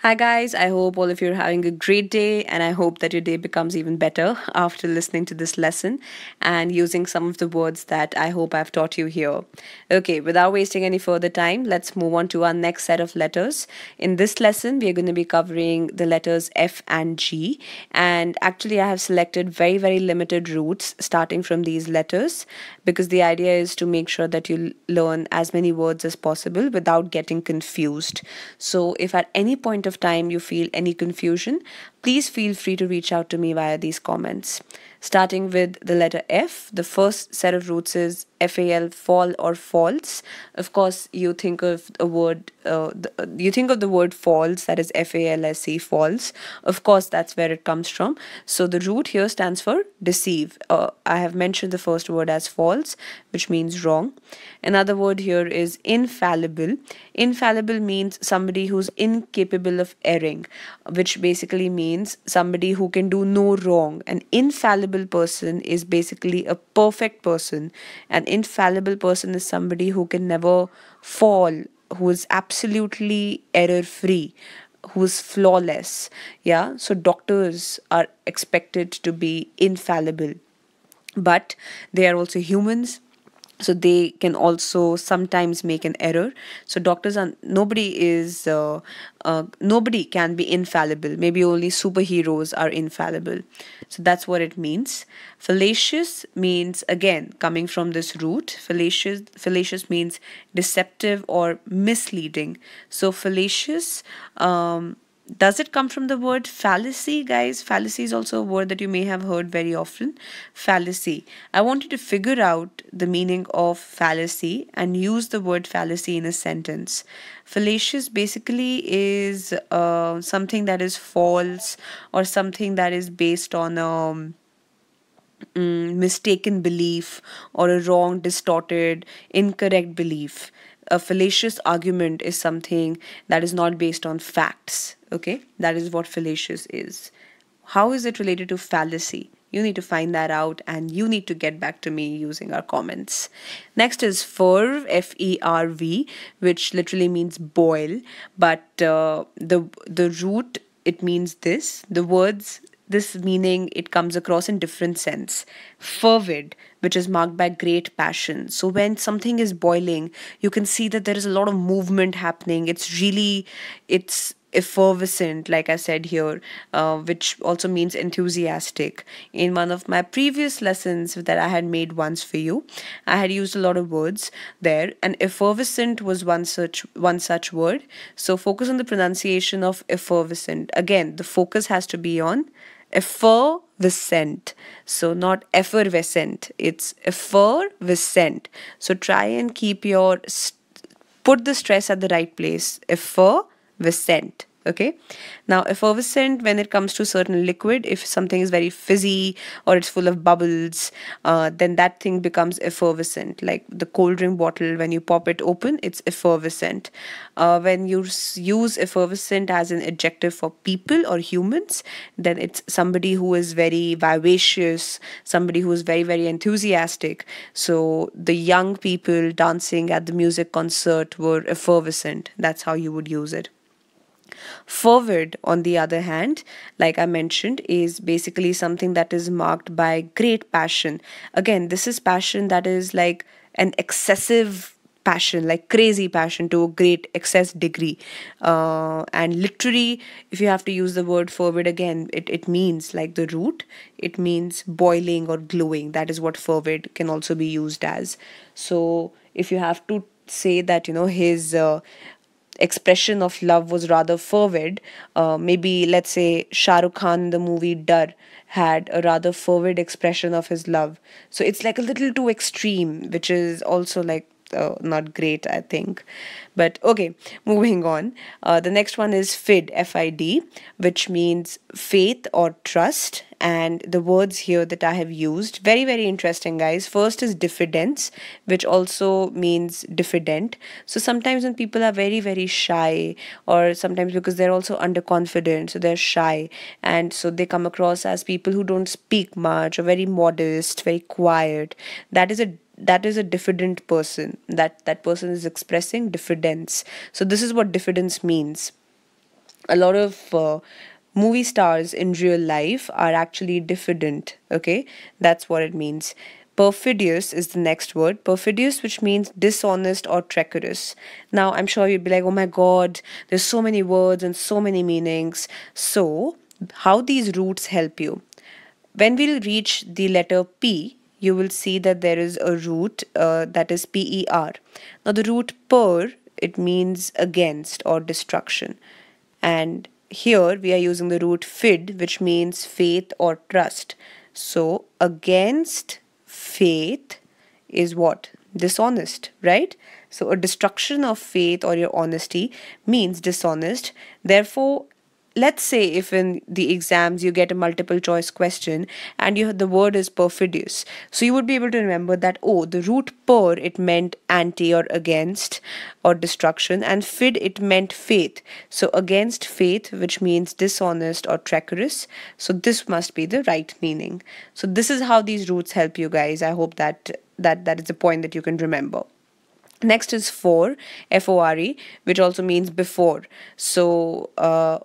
Hi, guys. I hope all of you are having a great day, and I hope that your day becomes even better after listening to this lesson and using some of the words that I hope I've taught you here. Okay, without wasting any further time, let's move on to our next set of letters. In this lesson, we are going to be covering the letters F and G, and actually, I have selected very, very limited roots starting from these letters because the idea is to make sure that you learn as many words as possible without getting confused. So, if at any point of time you feel any confusion, please feel free to reach out to me via these comments. Starting with the letter F, the first set of roots is FAL, fall or false. Of course, you think of a word, you think of the word false, that is FALSE, false. Of course, that's where it comes from. So the root here stands for deceive. I have mentioned the first word as false, which means wrong. Another word here is infallible. Infallible means somebody who's incapable of erring, which basically means somebody who can do no wrong. An infallible person is basically a perfect person. An infallible person is somebody who can never fall, who is absolutely error free, who's flawless. Yeah, so doctors are expected to be infallible, but they are also humans, so they can also sometimes make an error. So doctors are, nobody can be infallible. Maybe only superheroes are infallible. So that's what it means. Fallacious means, again, coming from this root, fallacious means deceptive or misleading. So fallacious, does it come from the word fallacy, guys? Fallacy is also a word that you may have heard very often. Fallacy. I want you to figure out the meaning of fallacy and use the word fallacy in a sentence. Fallacious basically is something that is false or something that is based on mistaken belief or a wrong, distorted, incorrect belief. A fallacious argument is something that is not based on facts. Okay, that is what fallacious is. How is it related to fallacy? You need to find that out and you need to get back to me using our comments. Next is ferv, FERV, which literally means boil, but the root, it means this. The words, this meaning, it comes across in different sense. Fervid, which is marked by great passion. So when something is boiling, you can see that there is a lot of movement happening. It's effervescent, like I said here, which also means enthusiastic. In one of my previous lessons that I had made once for you, I had used a lot of words there, and effervescent was one such word. So focus on the pronunciation of effervescent. Again, the focus has to be on effervescent, so not effervescent, it's effervescent. So try and put the stress at the right place. Effervescent. Okay. Now, effervescent, when it comes to certain liquid, if something is very fizzy or it's full of bubbles, then that thing becomes effervescent. Like the cold drink bottle, when you pop it open, it's effervescent. When you use effervescent as an adjective for people or humans, then it's somebody who is very vivacious, somebody who is very, very enthusiastic. So the young people dancing at the music concert were effervescent. That's how you would use it. Forward, on the other hand, like I mentioned, is basically something that is marked by great passion. Again, this is passion that is like an excessive passion, like crazy passion to a great excess degree. And literally, if you have to use the word forward again, it means like the root, it means boiling or glowing. That is what forward can also be used as. So if you have to say that, his expression of love was rather fervid. Maybe let's say Shah Rukh Khan in the movie Dar had a rather fervid expression of his love. So it's like a little too extreme, which is also like not great, I think. But okay, moving on. The next one is FID, FID, which means faith or trust. And the words here that I have used, very, very interesting, guys. First is diffidence, which also means diffident. So sometimes when people are very, very shy, or sometimes because they're also underconfident, so they're shy. And so they come across as people who don't speak much or very modest, very quiet. That is a diffident person. That person is expressing diffidence. So this is what diffidence means. A lot of movie stars in real life are actually diffident. Okay, that's what it means. Perfidious is the next word. Perfidious, which means dishonest or treacherous. Now, I'm sure you'd be like, oh my god, there's so many words and so many meanings. So, how these roots help you? When we'll reach the letter P, you will see that there is a root that is PER. Now, the root per, it means against or destruction. And here we are using the root fid, which means faith or trust. So, against faith is what? Dishonest, right? So, a destruction of faith or your honesty means dishonest. Therefore, let's say if in the exams you get a multiple choice question and the word is perfidious, so you would be able to remember that, oh, the root per, it meant anti or against or destruction, and fid, it meant faith. So against faith, which means dishonest or treacherous, so this must be the right meaning. So this is how these roots help you guys. I hope that is a point that you can remember. Next is fore, Fore, which also means before. So,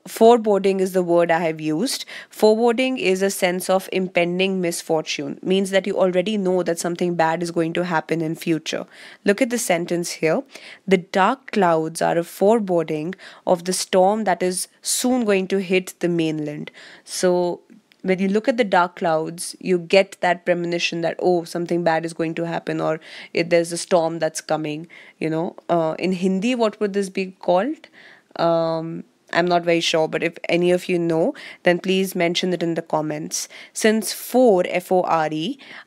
foreboding is the word I have used. Foreboding is a sense of impending misfortune, means that you already know that something bad is going to happen in future. Look at the sentence here. The dark clouds are a foreboding of the storm that is soon going to hit the mainland. So, when you look at the dark clouds, you get that premonition that, oh, something bad is going to happen, or there's a storm that's coming. In Hindi, what would this be called? I'm not very sure, but if any of you know, then please mention it in the comments. Since fore, Fore,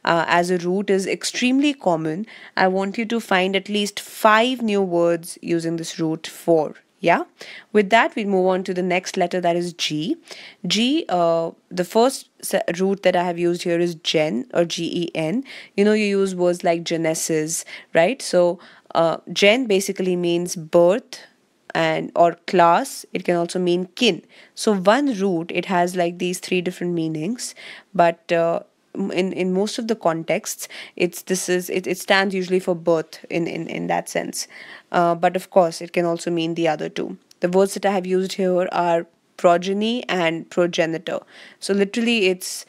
as a root is extremely common, I want you to find at least 5 new words using this root for. Yeah. With that, we move on to the next letter, that is G. G, the first root that I have used here is gen or GEN. You use words like genesis, right? So, gen basically means birth and or class. It can also mean kin. So one root, it has like these 3 different meanings, but in most of the contexts, it stands usually for birth in that sense. But of course, it can also mean the other two. The words that I have used here are progeny and progenitor. So literally, it's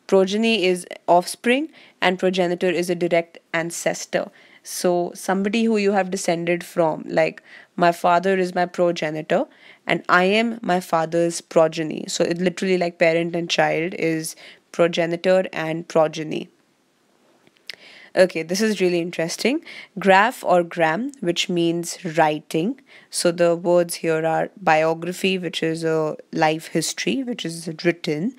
progeny is offspring and progenitor is a direct ancestor. So somebody who you have descended from, like my father is my progenitor and I am my father's progeny. So it literally, like parent and child, is progenitor and progeny. Okay, this is really interesting. Graph or gram, which means writing. So the words here are biography, which is a life history, which is written.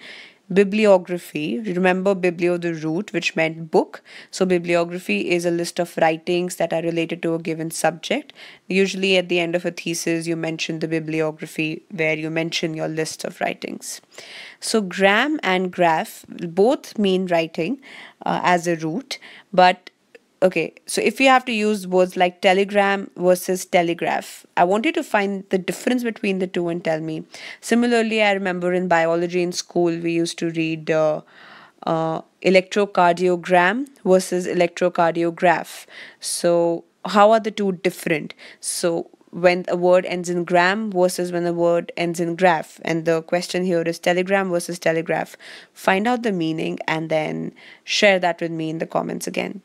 Bibliography, remember biblio, the root, which meant book. So bibliography is a list of writings that are related to a given subject. Usually at the end of a thesis, you mention the bibliography where you mention your list of writings. So gram and graph both mean writing as a root, but okay, so if you have to use words like telegram versus telegraph, I want you to find the difference between the two and tell me. Similarly, I remember in biology in school, we used to read electrocardiogram versus electrocardiograph. So, how are the two different? So, when a word ends in gram versus when a word ends in graph. And the question here is telegram versus telegraph. Find out the meaning and then share that with me in the comments again.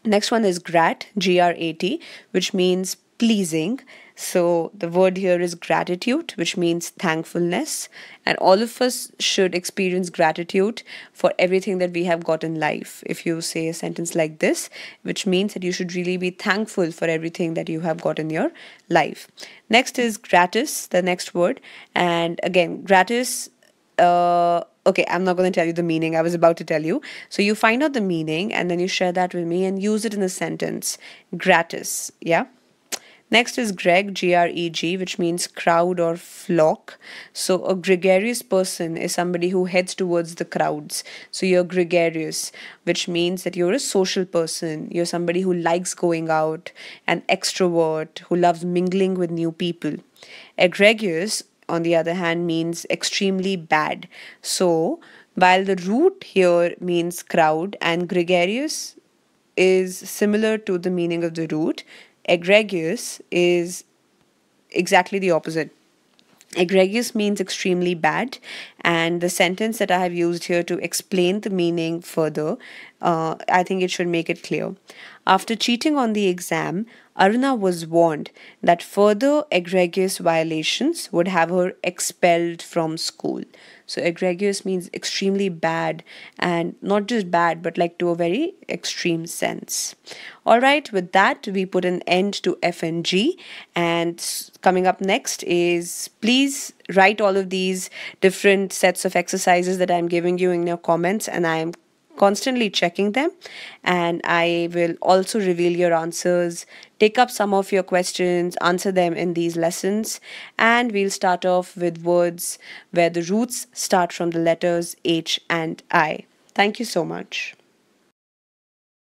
Next one is grat, Grat, which means pleasing. So the word here is gratitude, which means thankfulness. And all of us should experience gratitude for everything that we have got in life. If you say a sentence like this, which means that you should really be thankful for everything that you have got in your life. Next is gratis, the next word. And again, gratis, okay, I'm not going to tell you the meaning. I was about to tell you. So you find out the meaning and then you share that with me and use it in a sentence. Gratis. Yeah. Next is greg, Greg, which means crowd or flock. So a gregarious person is somebody who heads towards the crowds. So you're gregarious, which means that you're a social person. You're somebody who likes going out, an extrovert who loves mingling with new people. Egregious, on the other hand, means extremely bad. So, while the root here means crowd and gregarious is similar to the meaning of the root, egregious is exactly the opposite. Egregious means extremely bad, and the sentence that I have used here to explain the meaning further, I think it should make it clear. After cheating on the exam, Aruna was warned that further egregious violations would have her expelled from school. So, egregious means extremely bad, and not just bad, but like to a very extreme sense. All right, with that, we put an end to F and G. And coming up next is, please write all of these different sets of exercises that I'm giving you in your comments, and I'm constantly checking them, and I will also reveal your answers, take up some of your questions, answer them in these lessons. And we'll start off with words where the roots start from the letters H and I. Thank you so much.